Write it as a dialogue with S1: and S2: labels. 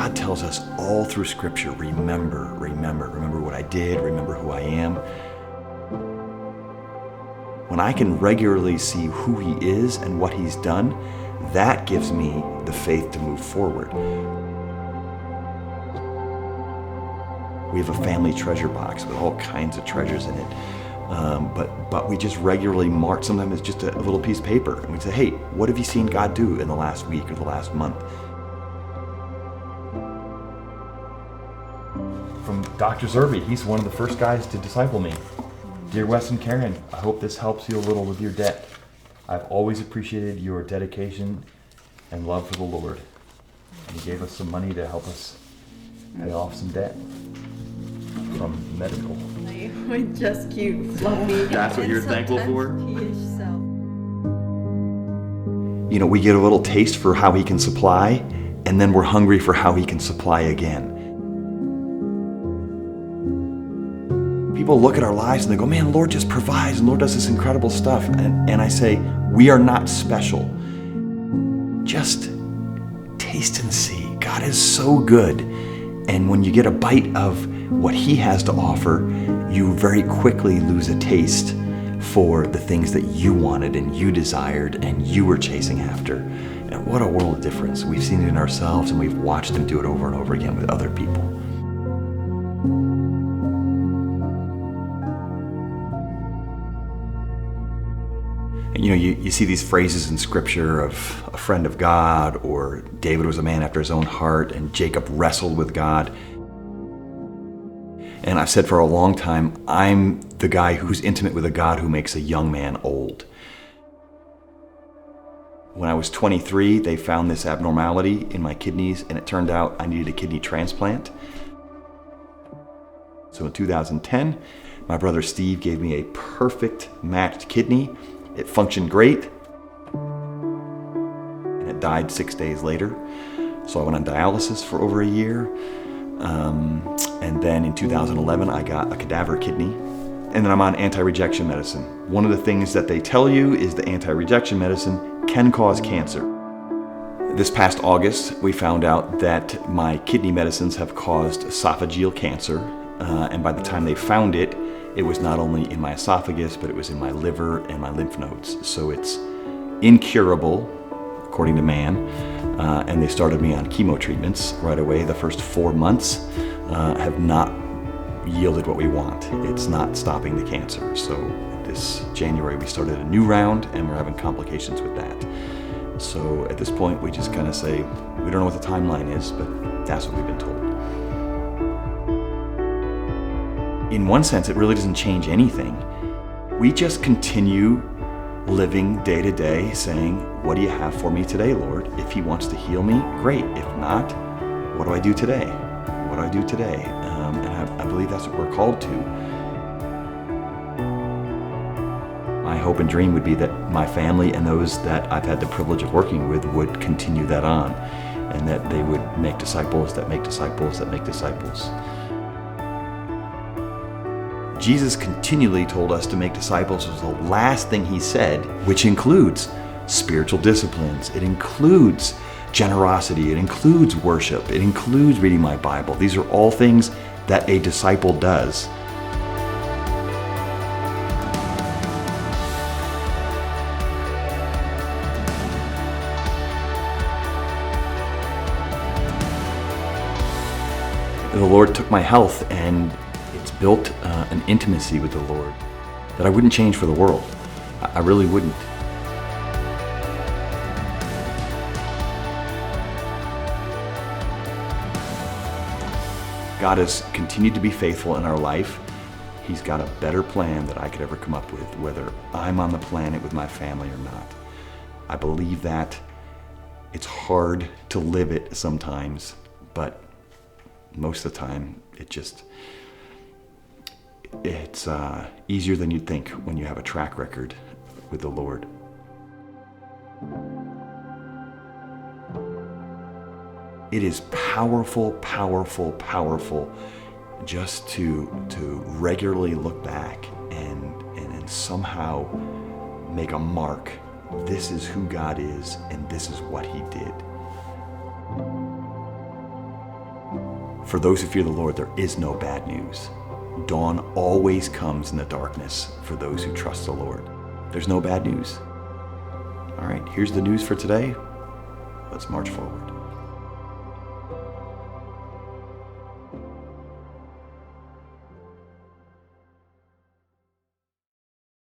S1: God tells us all through Scripture, remember what I did, remember who I am. When I can regularly see who He is and what He's done, that gives me the faith to move forward. We have a family treasure box with all kinds of treasures in it. But we just regularly mark, sometimes it's just a little piece of paper, and we say, hey, what have you seen God do in the last week or the last month? From Dr. Zerby, he's one of the first guys to disciple me. Dear Wes and Karen, I hope this helps you a little with your debt. I've always appreciated your dedication and love for the Lord. And He gave us some money to help us pay off some debt from medical.
S2: With just cute, fluffy.
S1: That's what you're thankful for?
S2: Self.
S1: You know, we get a little taste for how He can supply, and then we're hungry for how He can supply again. People look at our lives and they go, man, the Lord just provides, and the Lord does this incredible stuff. And I say, we are not special. Just taste and see. God is so good. And when you get a bite of what He has to offer, you very quickly lose a taste for the things that you wanted and you desired and you were chasing after. And what a world of difference. We've seen it in ourselves, and we've watched Him do it over and over again with other people. You know, you see these phrases in Scripture of a friend of God, or David was a man after his own heart, and Jacob wrestled with God. And I've said for a long time, I'm the guy who's intimate with a God who makes a young man old. When I was 23, they found this abnormality in my kidneys, and it turned out I needed a kidney transplant. So in 2010, my brother Steve gave me a perfect matched kidney. It functioned great, and it died 6 days later. So I went on dialysis for over a year. And then in 2011, I got a cadaver kidney. And then I'm on anti-rejection medicine. One of the things that they tell you is the anti-rejection medicine can cause cancer. This past August, we found out that my kidney medicines have caused esophageal cancer. And by the time they found it, it was not only in my esophagus, but it was in my liver and my lymph nodes. So it's incurable, according to man. And they started me on chemo treatments right away. The first 4 months have not yielded what we want. It's not stopping the cancer. So this January we started a new round, and we're having complications with that. So at this point we just kind of say, we don't know what the timeline is, but that's what we've been told. In one sense, it really doesn't change anything. We just continue living day to day saying, what do you have for me today, Lord? If He wants to heal me, great. If not, what do I do today? What do I do today? And I believe that's what we're called to. My hope and dream would be that my family and those that I've had the privilege of working with would continue that on, and that they would make disciples that make disciples that make disciples. Jesus continually told us to make disciples. Was the last thing He said, which includes spiritual disciplines. It includes generosity. It includes worship. It includes reading my Bible. These are all things that a disciple does. The Lord took my health, and it's built an intimacy with the Lord that I wouldn't change for the world. I really wouldn't. God has continued to be faithful in our life. He's got a better plan that I could ever come up with, whether I'm on the planet with my family or not. I believe that. It's hard to live it sometimes, but most of the time it's easier than you'd think when you have a track record with the Lord. It is powerful, powerful, powerful just to regularly look back and somehow make a mark. This is who God is, and this is what He did. For those who fear the Lord, there is no bad news. Dawn always comes in the darkness for those who trust the Lord. There's no bad news. All right, here's the news for today. Let's march forward.